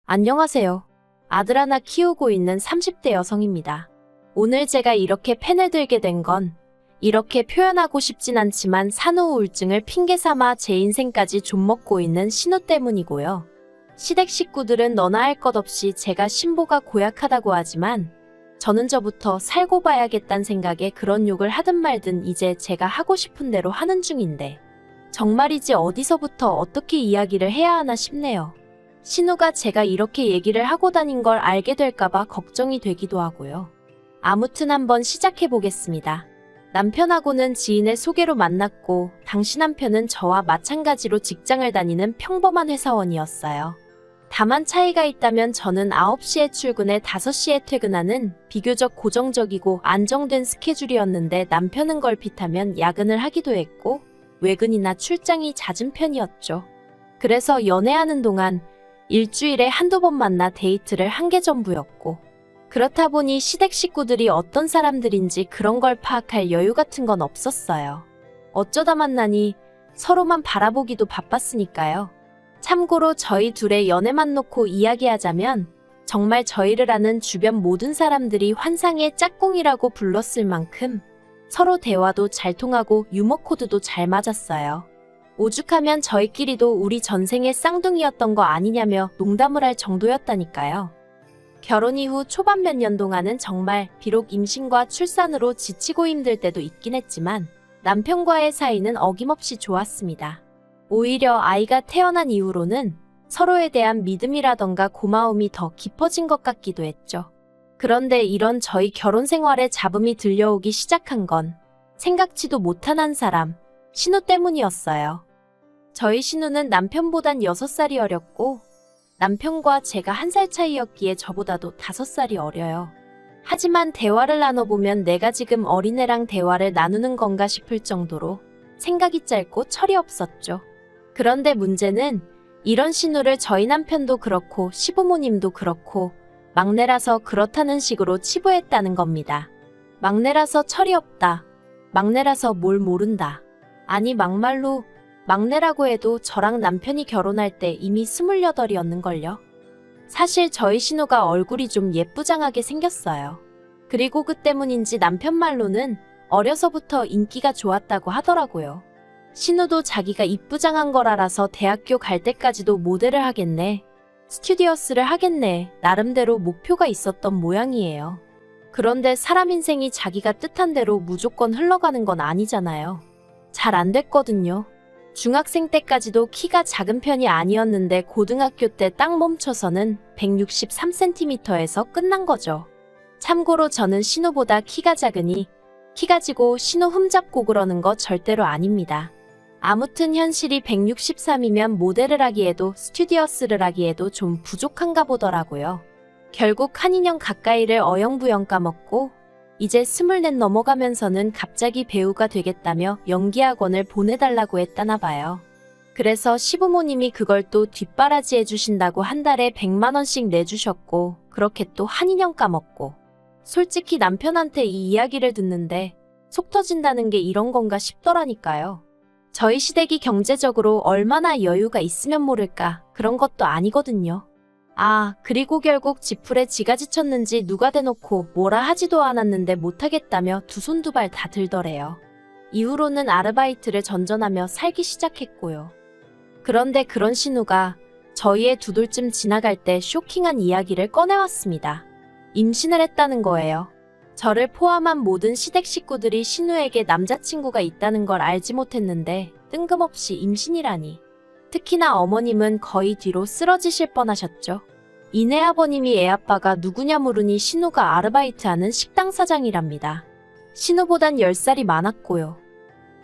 안녕하세요. 아들 하나 키우고 있는 30대 여성입니다. 오늘 제가 이렇게 펜을 들게 된 건 이렇게 표현하고 싶진 않지만 산후 우울증을 핑계 삼아 제 인생까지 좀먹고 있는 신우 때문이고요. 시댁 식구들은 너나 할 것 없이 제가 신보가 고약하다고 하지만 저는 저부터 살고 봐야겠다는 생각에 그런 욕을 하든 말든 이제 제가 하고 싶은 대로 하는 중인데 정말이지 어디서부터 어떻게 이야기를 해야 하나 싶네요. 신우가 제가 이렇게 얘기를 하고 다닌 걸 알게 될까봐 걱정이 되기도 하고요. 아무튼 한번 시작해 보겠습니다. 남편하고는 지인의 소개로 만났고 당시 남편은 저와 마찬가지로 직장을 다니는 평범한 회사원이었어요. 다만 차이가 있다면 저는 9시에 출근해 5시에 퇴근하는 비교적 고정적이고 안정된 스케줄이었는데 남편은 걸핏하면 야근을 하기도 했고 외근이나 출장이 잦은 편이었죠. 그래서 연애하는 동안 일주일에 한두 번 만나 데이트를 한 게 전부였고 그렇다 보니 시댁 식구들이 어떤 사람들인지 그런 걸 파악할 여유 같은 건 없었어요. 어쩌다 만나니 서로만 바라보기도 바빴으니까요. 참고로 저희 둘의 연애만 놓고 이야기하자면 정말 저희를 아는 주변 모든 사람들이 환상의 짝꿍이라고 불렀을 만큼 서로 대화도 잘 통하고 유머 코드도 잘 맞았어요. 오죽하면 저희끼리도 우리 전생의 쌍둥이였던 거 아니냐며 농담을 할 정도였다니까요. 결혼 이후 초반 몇 년 동안은 정말 비록 임신과 출산으로 지치고 힘들 때도 있긴 했지만 남편과의 사이는 어김없이 좋았습니다. 오히려 아이가 태어난 이후로는 서로에 대한 믿음이라던가 고마움이 더 깊어진 것 같기도 했죠. 그런데 이런 저희 결혼 생활에 잡음이 들려오기 시작한 건 생각지도 못한 한 사람, 신우 때문이었어요. 저희 신우는 남편보단 6살이 어렸고 남편과 제가 1살 차이였기에 저보다도 5살이 어려요. 하지만 대화를 나눠보면 내가 지금 어린애랑 대화를 나누는 건가 싶을 정도로 생각이 짧고 철이 없었죠. 그런데 문제는 이런 신우를 저희 남편도 그렇고 시부모님도 그렇고 막내라서 그렇다는 식으로 치부했다는 겁니다. 막내라서 철이 없다. 막내라서 뭘 모른다. 아니 막말로 막내라고 해도 저랑 남편이 결혼할 때 이미 28이었는걸요. 사실 저희 신우가 얼굴이 좀 예쁘장하게 생겼어요. 그리고 그 때문인지 남편 말로는 어려서부터 인기가 좋았다고 하더라고요. 신우도 자기가 이쁘장한 걸 알아서 대학교 갈 때까지도 모델을 하겠네, 스튜디오스를 하겠네, 나름대로 목표가 있었던 모양이에요. 그런데 사람 인생이 자기가 뜻한 대로 무조건 흘러가는 건 아니잖아요. 잘 안 됐거든요. 중학생 때까지도 키가 작은 편이 아니었는데 고등학교 때 딱 멈춰서는 163cm에서 끝난 거죠. 참고로 저는 신우보다 키가 작으니 키 가지고 신우 흠잡고 그러는 거 절대로 아닙니다. 아무튼 현실이 163이면 모델을 하기에도 스튜디오스를 하기에도 좀 부족한가 보더라고요. 결국 한 2년 가까이를 어영부영 까먹고 이제 24 넘어가면서는 갑자기 배우가 되겠다며 연기학원을 보내달라고 했다나 봐요. 그래서 시부모님이 그걸 또 뒷바라지 해주신다고 한 달에 100만 원씩 내주셨고 그렇게 또 한 2년 까먹고 솔직히 남편한테 이 이야기를 듣는데 속 터진다는 게 이런 건가 싶더라니까요. 저희 시댁이 경제적으로 얼마나 여유가 있으면 모를까 그런 것도 아니거든요. 아, 그리고 결국 지풀에 지가 지쳤는지 누가 대놓고 뭐라 하지도 않았는데 못하겠다며 두 손 두 발 다 들더래요. 이후로는 아르바이트를 전전하며 살기 시작했고요. 그런데 그런 신우가 저희의 두 돌쯤 지나갈 때 쇼킹한 이야기를 꺼내왔습니다. 임신을 했다는 거예요. 저를 포함한 모든 시댁 식구들이 신우에게 남자친구가 있다는 걸 알지 못했는데 뜬금없이 임신이라니. 특히나 어머님은 거의 뒤로 쓰러지실 뻔하셨죠. 이내 아버님이 애 아빠가 누구냐 물으니 신우가 아르바이트하는 식당 사장이랍니다. 신우보단 10살이 많았고요.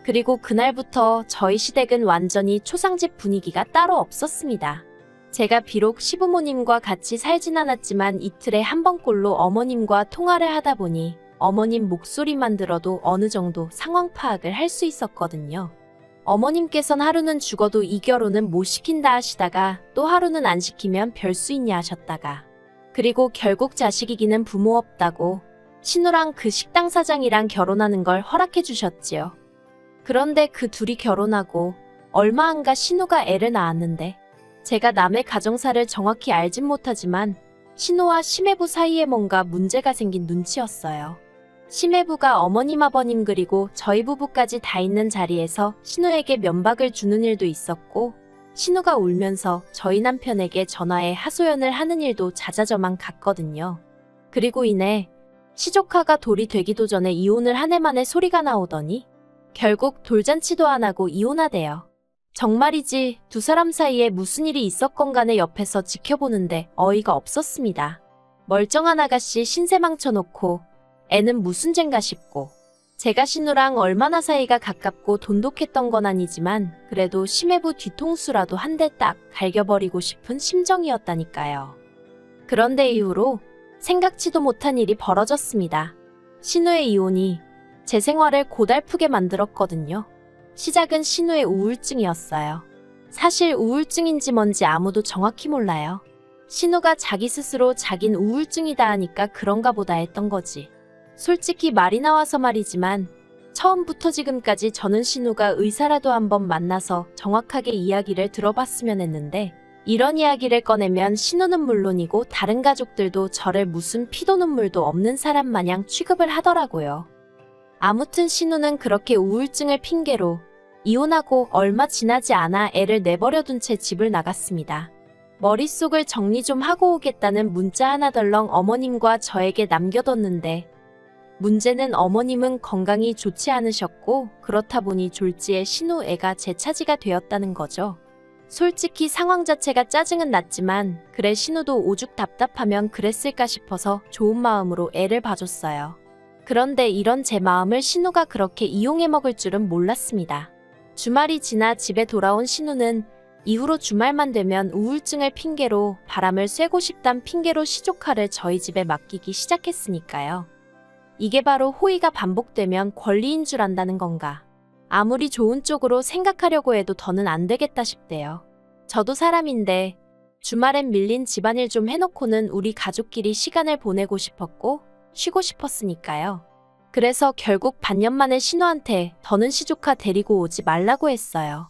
그리고 그날부터 저희 시댁은 완전히 초상집 분위기가 따로 없었습니다. 제가 비록 시부모님과 같이 살진 않았지만 이틀에 한 번꼴로 어머님과 통화를 하다 보니 어머님 목소리만 들어도 어느 정도 상황 파악을 할 수 있었거든요. 어머님께선 하루는 죽어도 이 결혼은 못 시킨다 하시다가 또 하루는 안 시키면 별 수 있냐 하셨다가 그리고 결국 자식이기는 부모 없다고 신우랑 그 식당 사장이랑 결혼하는 걸 허락해 주셨지요. 그런데 그 둘이 결혼하고 얼마 안 가 신우가 애를 낳았는데 제가 남의 가정사를 정확히 알진 못하지만 신우와 심해부 사이에 뭔가 문제가 생긴 눈치였어요. 심해부가 어머님 아버님 그리고 저희 부부까지 다 있는 자리에서 신우에게 면박을 주는 일도 있었고 신우가 울면서 저희 남편에게 전화해 하소연을 하는 일도 잦아져만 갔거든요. 그리고 이내 시조카가 돌이 되기도 전에 이혼을 한 해 만에 소리가 나오더니 결국 돌잔치도 안 하고 이혼하대요. 정말이지 두 사람 사이에 무슨 일이 있었건 간에 옆에서 지켜보는데 어이가 없었습니다. 멀쩡한 아가씨 신세 망쳐놓고 애는 무슨 젠가 싶고 제가 신우랑 얼마나 사이가 가깝고 돈독했던 건 아니지만 그래도 심해부 뒤통수라도 한 대 딱 갈겨버리고 싶은 심정이었다니까요. 그런데 이후로 생각지도 못한 일이 벌어졌습니다. 신우의 이혼이 제 생활을 고달프게 만들었거든요. 시작은 신우의 우울증이었어요. 사실 우울증인지 뭔지 아무도 정확히 몰라요. 신우가 자기 스스로 자긴 우울증이다 하니까 그런가 보다 했던 거지. 솔직히 말이 나와서 말이지만 처음부터 지금까지 저는 신우가 의사라도 한번 만나서 정확하게 이야기를 들어봤으면 했는데 이런 이야기를 꺼내면 신우는 물론이고 다른 가족들도 저를 무슨 피도 눈물도 없는 사람 마냥 취급을 하더라고요. 아무튼 신우는 그렇게 우울증을 핑계로 이혼하고 얼마 지나지 않아 애를 내버려둔 채 집을 나갔습니다. 머릿속을 정리 좀 하고 오겠다는 문자 하나 덜렁 어머님과 저에게 남겨뒀는데 문제는 어머님은 건강이 좋지 않으셨고 그렇다 보니 졸지에 신우 애가 제 차지가 되었다는 거죠. 솔직히 상황 자체가 짜증은 났지만 그래 신우도 오죽 답답하면 그랬을까 싶어서 좋은 마음으로 애를 봐줬어요. 그런데 이런 제 마음을 신우가 그렇게 이용해 먹을 줄은 몰랐습니다. 주말이 지나 집에 돌아온 신우는 이후로 주말만 되면 우울증을 핑계로 바람을 쐬고 싶단 핑계로 시조카를 저희 집에 맡기기 시작했으니까요. 이게 바로 호의가 반복되면 권리인 줄 안다는 건가. 아무리 좋은 쪽으로 생각하려고 해도 더는 안 되겠다 싶대요. 저도 사람인데 주말엔 밀린 집안일 좀 해놓고는 우리 가족끼리 시간을 보내고 싶었고 쉬고 싶었으니까요. 그래서 결국 반년 만에 신우한테 더는 시조카 데리고 오지 말라고 했어요.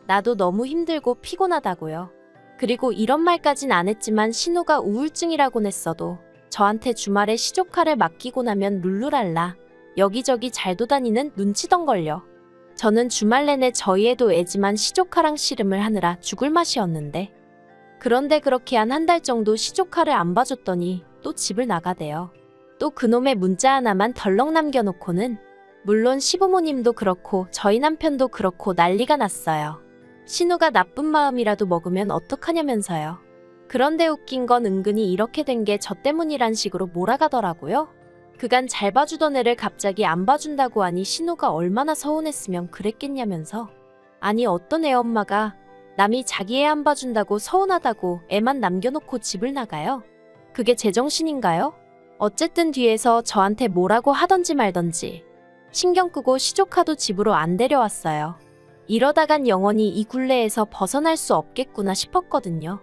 나도 너무 힘들고 피곤하다고요. 그리고 이런 말까진 안 했지만 신우가 우울증이라곤 했어도 저한테 주말에 시조카를 맡기고 나면 룰루랄라 여기저기 잘 도다니는 눈치던걸요. 저는 주말 내내 저희 애도 애지만 시조카랑 씨름을 하느라 죽을 맛이었는데 그런데 그렇게 한 한 달 정도 시조카를 안 봐줬더니 또 집을 나가대요. 또 그놈의 문자 하나만 덜렁 남겨놓고는 물론 시부모님도 그렇고 저희 남편도 그렇고 난리가 났어요. 신우가 나쁜 마음이라도 먹으면 어떡하냐면서요. 그런데 웃긴 건 은근히 이렇게 된 게 저 때문이란 식으로 몰아가더라고요. 그간 잘 봐주던 애를 갑자기 안 봐준다고 하니 신우가 얼마나 서운했으면 그랬겠냐면서. 아니 어떤 애 엄마가 남이 자기 애 안 봐준다고 서운하다고 애만 남겨놓고 집을 나가요? 그게 제정신인가요? 어쨌든 뒤에서 저한테 뭐라고 하던지 말던지 신경 끄고 시조카도 집으로 안 데려왔어요. 이러다간 영원히 이 굴레에서 벗어날 수 없겠구나 싶었거든요.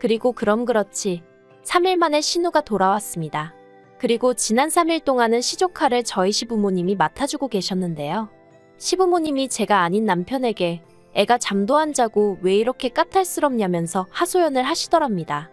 그리고 그럼 그렇지 3일 만에 신우가 돌아왔습니다. 그리고 지난 3일 동안은 시조카를 저희 시부모님이 맡아주고 계셨는데요. 시부모님이 제가 아닌 남편에게 애가 잠도 안 자고 왜 이렇게 까탈스럽냐면서 하소연을 하시더랍니다.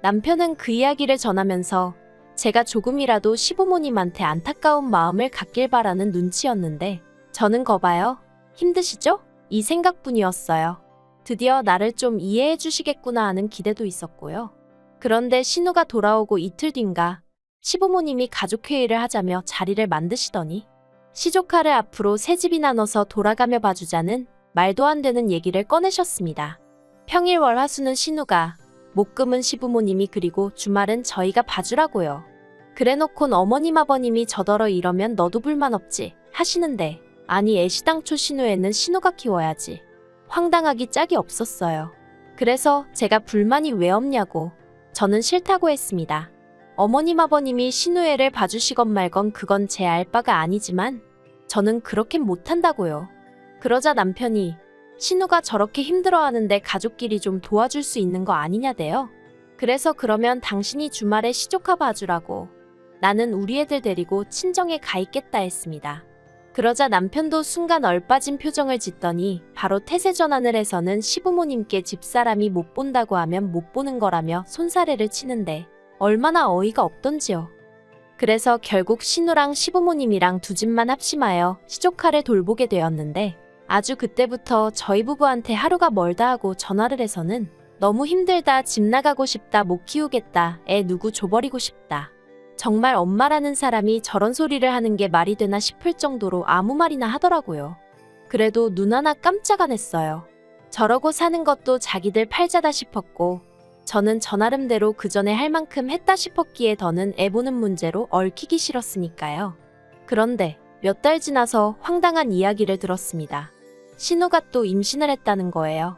남편은 그 이야기를 전하면서 제가 조금이라도 시부모님한테 안타까운 마음을 갖길 바라는 눈치였는데 저는 거봐요. 힘드시죠? 이 생각뿐이었어요. 드디어 나를 좀 이해해 주시겠구나 하는 기대도 있었고요. 그런데 신우가 돌아오고 이틀 뒤인가 시부모님이 가족회의를 하자며 자리를 만드시더니 시조카를 앞으로 새 집이나 넣어서 돌아가며 봐주자는 말도 안 되는 얘기를 꺼내셨습니다. 평일 월 화수는 신우가 목금은 시부모님이 그리고 주말은 저희가 봐주라고요. 그래놓곤 어머님 아버님이 저더러 이러면 너도 불만 없지 하시는데 아니 애시당초 신우애는 신우가 키워야지. 황당하기 짝이 없었어요. 그래서 제가 불만이 왜 없냐고 저는 싫다고 했습니다. 어머님 아버님이 신우애를 봐주시건 말건 그건 제 알 바가 아니지만 저는 그렇게 못한다고요. 그러자 남편이 신우가 저렇게 힘들어하는데 가족끼리 좀 도와줄 수 있는 거 아니냐대요. 그래서 그러면 당신이 주말에 시조카 봐주라고 나는 우리 애들 데리고 친정에 가 있겠다 했습니다. 그러자 남편도 순간 얼빠진 표정을 짓더니 바로 태세 전환을 해서는 시부모님께 집사람이 못 본다고 하면 못 보는 거라며 손사래를 치는데 얼마나 어이가 없던지요. 그래서 결국 신우랑 시부모님이랑 두 집만 합심하여 시조카를 돌보게 되었는데 아주 그때부터 저희 부부한테 하루가 멀다 하고 전화를 해서는 너무 힘들다, 집 나가고 싶다, 못 키우겠다, 애 누구 줘버리고 싶다. 정말 엄마라는 사람이 저런 소리를 하는 게 말이 되나 싶을 정도로 아무 말이나 하더라고요. 그래도 눈 하나 깜짝 안 했어요. 저러고 사는 것도 자기들 팔자다 싶었고 저는 저 나름대로 그 전에 할 만큼 했다 싶었기에 더는 애 보는 문제로 얽히기 싫었으니까요. 그런데 몇 달 지나서 황당한 이야기를 들었습니다. 신우가 또 임신을 했다는 거예요.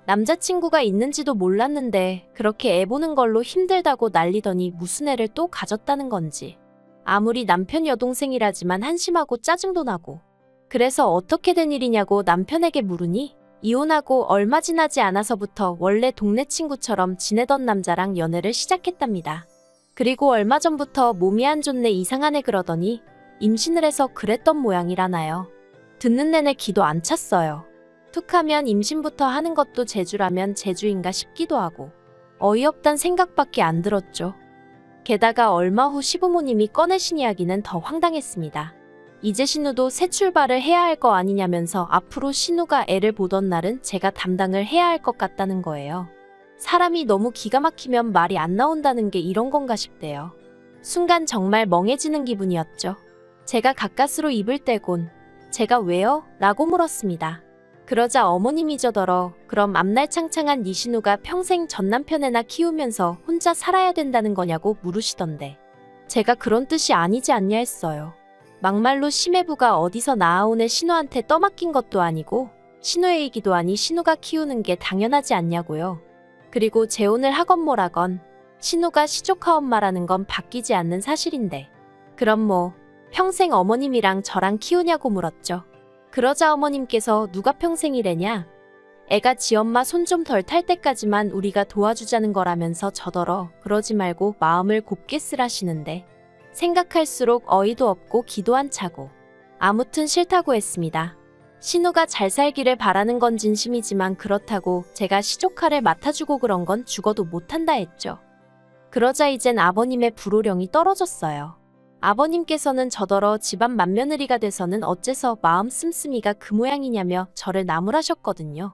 남자친구가 있는지도 몰랐는데 그렇게 애 보는 걸로 힘들다고 난리더니 무슨 애를 또 가졌다는 건지. 아무리 남편 여동생이라지만 한심하고 짜증도 나고. 그래서 어떻게 된 일이냐고 남편에게 물으니 이혼하고 얼마 지나지 않아서부터 원래 동네 친구처럼 지내던 남자랑 연애를 시작했답니다. 그리고 얼마 전부터 몸이 안 좋네 이상하네 그러더니 임신을 해서 그랬던 모양이라나요. 듣는 내내 기도 안 찼어요. 툭하면 임신부터 하는 것도 재주라면 재주인가 싶기도 하고 어이없단 생각밖에 안 들었죠. 게다가 얼마 후 시부모님이 꺼내신 이야기는 더 황당했습니다. 이제 신우도 새 출발을 해야 할 거 아니냐면서 앞으로 신우가 애를 보던 날은 제가 담당을 해야 할 것 같다는 거예요. 사람이 너무 기가 막히면 말이 안 나온다는 게 이런 건가 싶대요. 순간 정말 멍해지는 기분이었죠. 제가 가까스로 입을 떼곤 제가 왜요? 라고 물었습니다. 그러자 어머님이 저더러 그럼 앞날 창창한 네 신우가 평생 전 남편애나 키우면서 혼자 살아야 된다는 거냐고 물으시던데 제가 그런 뜻이 아니지 않냐 했어요. 막말로 심해부가 어디서 낳아온 애 신우한테 떠맡긴 것도 아니고 신우의 얘기도 아니 신우가 키우는 게 당연하지 않냐고요. 그리고 재혼을 하건 뭐라건 신우가 시조카 엄마라는 건 바뀌지 않는 사실인데 그럼 뭐 평생 어머님이랑 저랑 키우냐고 물었죠. 그러자 어머님께서 누가 평생이래냐? 애가 지 엄마 손 좀 덜 탈 때까지만 우리가 도와주자는 거라면서 저더러 그러지 말고 마음을 곱게 쓰라시는데 생각할수록 어이도 없고 기도 안 차고 아무튼 싫다고 했습니다. 신우가 잘 살기를 바라는 건 진심이지만 그렇다고 제가 시조카를 맡아주고 그런 건 죽어도 못한다 했죠. 그러자 이젠 아버님의 불호령이 떨어졌어요. 아버님께서는 저더러 집안 맏며느리가 돼서는 어째서 마음 씀씀이가 그 모양이냐며 저를 나무라셨거든요.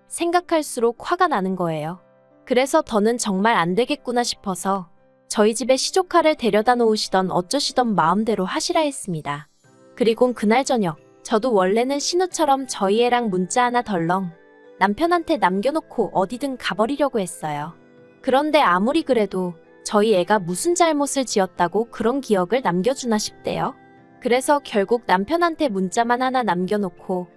생각할수록 화가 나는 거예요. 그래서 더는 정말 안 되겠구나 싶어서 저희 집에 시조카를 데려다 놓으시던 어쩌시던 마음대로 하시라 했습니다. 그리곤 그날 저녁 저도 원래는 신우처럼 저희 애랑 문자 하나 덜렁 남편한테 남겨놓고 어디든 가버리려고 했어요. 그런데 아무리 그래도 저희 애가 무슨 잘못을 지었다고 그런 기억을 남겨주나 싶대요. 그래서 결국 남편한테 문자만 하나 남겨놓고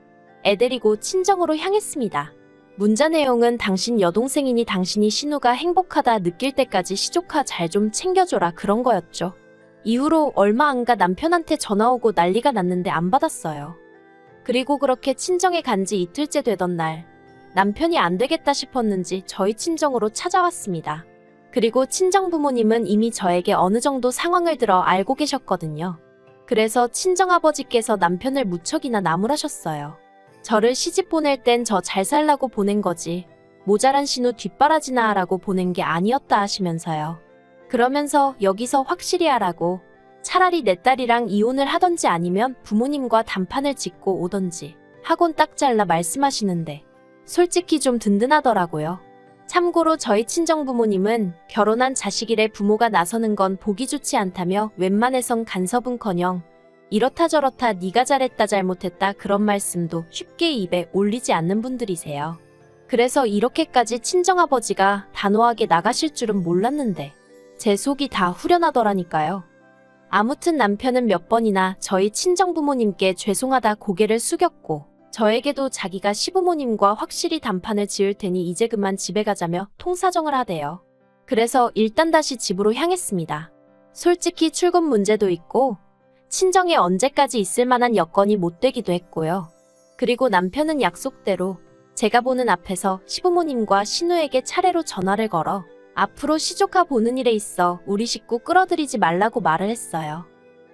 애 데리고 친정으로 향했습니다. 문자 내용은 당신 여동생이니 당신이 신우가 행복하다 느낄 때까지 시조카 잘 좀 챙겨줘라 그런 거였죠. 이후로 얼마 안 가 남편한테 전화 오고 난리가 났는데 안 받았어요. 그리고 그렇게 친정에 간 지 이틀째 되던 날 남편이 안 되겠다 싶었는지 저희 친정으로 찾아왔습니다. 그리고 친정 부모님은 이미 저에게 어느 정도 상황을 들어 알고 계셨거든요. 그래서 친정아버지께서 남편을 무척이나 나무라셨어요. 저를 시집 보낼 땐 저 잘 살라고 보낸 거지 모자란 신우 뒷바라지나 하라고 보낸 게 아니었다 하시면서요. 그러면서 여기서 확실히 하라고 차라리 내 딸이랑 이혼을 하던지 아니면 부모님과 단판을 짓고 오던지 하곤 딱 잘라 말씀하시는데 솔직히 좀 든든하더라고요. 참고로 저희 친정부모님은 결혼한 자식이래 부모가 나서는 건 보기 좋지 않다며 웬만해선 간섭은커녕 이렇다 저렇다 네가 잘했다 잘못했다 그런 말씀도 쉽게 입에 올리지 않는 분들이세요. 그래서 이렇게까지 친정아버지가 단호하게 나가실 줄은 몰랐는데 제 속이 다 후련하더라니까요. 아무튼 남편은 몇 번이나 저희 친정부모님께 죄송하다 고개를 숙였고 저에게도 자기가 시부모님과 확실히 단판을 지을 테니 이제 그만 집에 가자며 통사정을 하대요. 그래서 일단 다시 집으로 향했습니다. 솔직히 출근 문제도 있고 친정에 언제까지 있을 만한 여건이 못 되기도 했고요. 그리고 남편은 약속대로 제가 보는 앞에서 시부모님과 신우에게 차례로 전화를 걸어 앞으로 시조카 보는 일에 있어 우리 식구 끌어들이지 말라고 말을 했어요.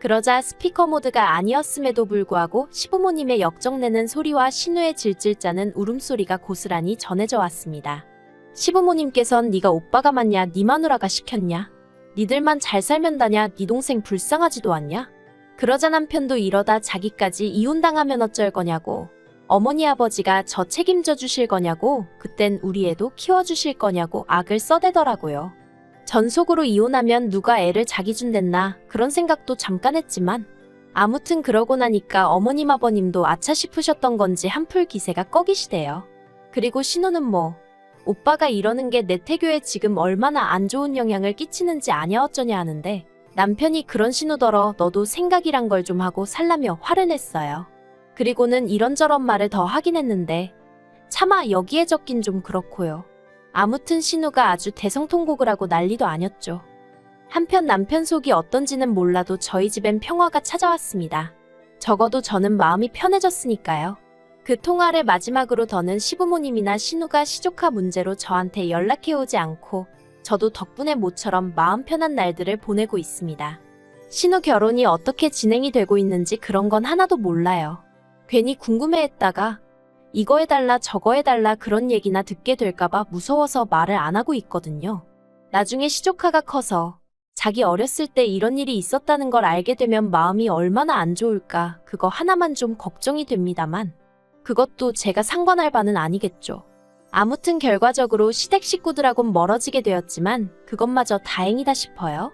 그러자 스피커 모드가 아니었음에도 불구하고 시부모님의 역정내는 소리와 신우의 질질 짜는 울음소리가 고스란히 전해져 왔습니다. 시부모님께선 네가 오빠가 맞냐, 네 마누라가 시켰냐, 니들만 잘 살면 다냐, 네 동생 불쌍하지도 않냐? 그러자 남편도 이러다 자기까지 이혼당하면 어쩔 거냐고, 어머니 아버지가 저 책임져 주실 거냐고, 그땐 우리 애도 키워주실 거냐고 악을 써대더라고요. 전속으로 이혼하면 누가 애를 자기 준댔나 그런 생각도 잠깐 했지만 아무튼 그러고 나니까 어머님 아버님도 아차 싶으셨던 건지 한풀 기세가 꺼기시대요. 그리고 신우는 뭐 오빠가 이러는 게 내 태교에 지금 얼마나 안 좋은 영향을 끼치는지 아냐 어쩌냐 하는데 남편이 그런 신우더러 너도 생각이란 걸 좀 하고 살라며 화를 냈어요. 그리고는 이런저런 말을 더 하긴 했는데 차마 여기에 적긴 좀 그렇고요. 아무튼 신우가 아주 대성통곡을 하고 난리도 아니었죠. 한편 남편 속이 어떤지는 몰라도 저희 집엔 평화가 찾아왔습니다. 적어도 저는 마음이 편해졌으니까요. 그 통화를 마지막으로 더는 시부모님이나 신우가 시조카 문제로 저한테 연락해오지 않고 저도 덕분에 모처럼 마음 편한 날들을 보내고 있습니다. 신우 결혼이 어떻게 진행이 되고 있는지 그런 건 하나도 몰라요. 괜히 궁금해했다가 이거 해달라 저거 해달라 그런 얘기나 듣게 될까봐 무서워서 말을 안 하고 있거든요. 나중에 시조카가 커서 자기 어렸을 때 이런 일이 있었다는 걸 알게 되면 마음이 얼마나 안 좋을까 그거 하나만 좀 걱정이 됩니다만 그것도 제가 상관할 바는 아니겠죠. 아무튼 결과적으로 시댁 식구들하고는 멀어지게 되었지만 그것마저 다행이다 싶어요.